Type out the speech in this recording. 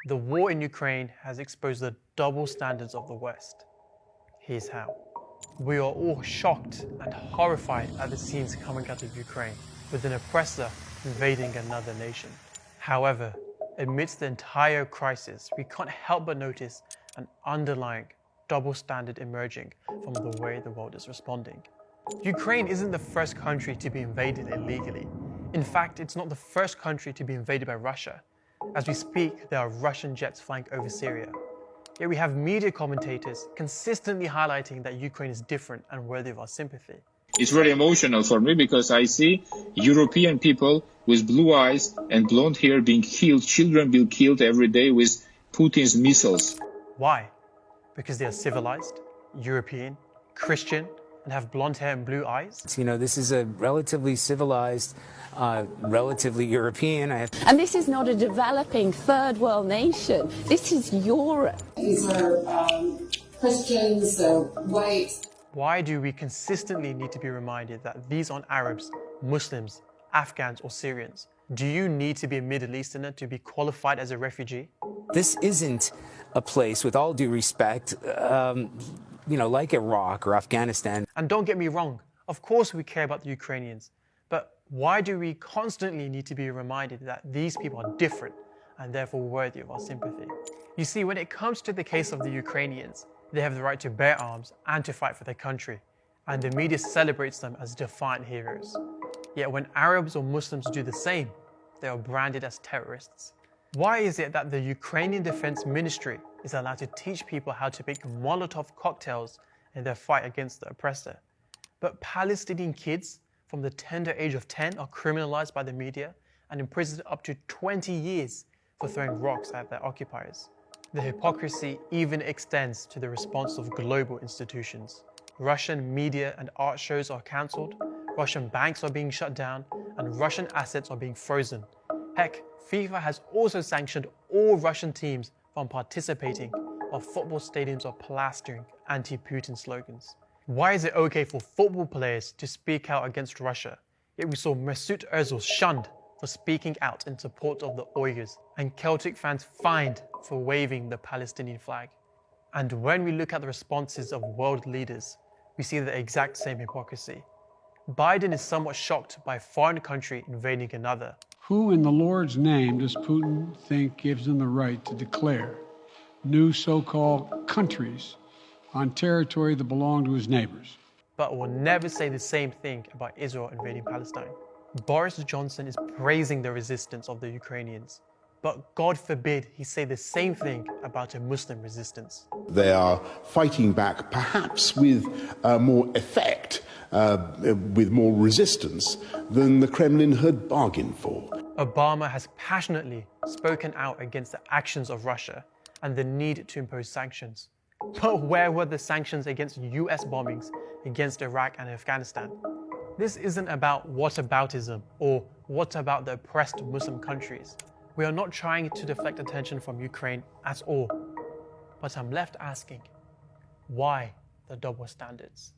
The war in Ukraine has exposed the double standards of the West. Here's how. We are all shocked and horrified at the scenes coming out of Ukraine, with an oppressor invading another nation. However, amidst the entire crisis, we can't help but notice an underlying double standard emerging from the way the world is responding. Ukraine isn't the first country to be invaded illegally. In fact, it's not the first country to be invaded by Russia. As we speak, there are Russian jets flying over Syria. Yet we have media commentators consistently highlighting that Ukraine is different and worthy of our sympathy. It's very emotional for me because I see European people with blue eyes and blonde hair being killed, children being killed every day with Putin's missiles. Why? Because they are civilized, European, Christian, and have blonde hair and blue eyes? You know, this is a relatively civilized, relatively European. And this is not a developing third world nation. This is Europe. These are Christians, white. Why do we consistently need to be reminded that these aren't Arabs, Muslims, Afghans, or Syrians? Do you need to be a Middle Easterner to be qualified as a refugee? This isn't a place, with all due respect, like Iraq or Afghanistan. And don't get me wrong, of course we care about the Ukrainians, but why do we constantly need to be reminded that these people are different and therefore worthy of our sympathy? You see, when it comes to the case of the Ukrainians, they have the right to bear arms and to fight for their country, and the media celebrates them as defiant heroes. Yet when Arabs or Muslims do the same, they are branded as terrorists. Why is it that the Ukrainian Defense Ministry is allowed to teach people how to make Molotov cocktails in their fight against the oppressor, but Palestinian kids from the tender age of 10 are criminalized by the media and imprisoned up to 20 years for throwing rocks at their occupiers? The hypocrisy even extends to the response of global institutions. Russian media and art shows are cancelled, Russian banks are being shut down, and Russian assets are being frozen. Heck, FIFA has also sanctioned all Russian teams from participating, while football stadiums are plastering anti-Putin slogans. Why is it okay for football players to speak out against Russia, yet we saw Mesut Ozil shunned for speaking out in support of the Uyghurs, and Celtic fans fined for waving the Palestinian flag? And when we look at the responses of world leaders, we see the exact same hypocrisy. Biden is somewhat shocked by a foreign country invading another. Who in the Lord's name does Putin think gives him the right to declare new so-called countries on territory that belong to his neighbors? But will never say the same thing about Israel invading Palestine. Boris Johnson is praising the resistance of the Ukrainians, but God forbid he say the same thing about a Muslim resistance. They are fighting back, perhaps with more effect, with more resistance than the Kremlin had bargained for. Obama has passionately spoken out against the actions of Russia and the need to impose sanctions. But where were the sanctions against US bombings against Iraq and Afghanistan? This isn't about whataboutism or what about the oppressed Muslim countries. We are not trying to deflect attention from Ukraine at all. But I'm left asking, why the double standards?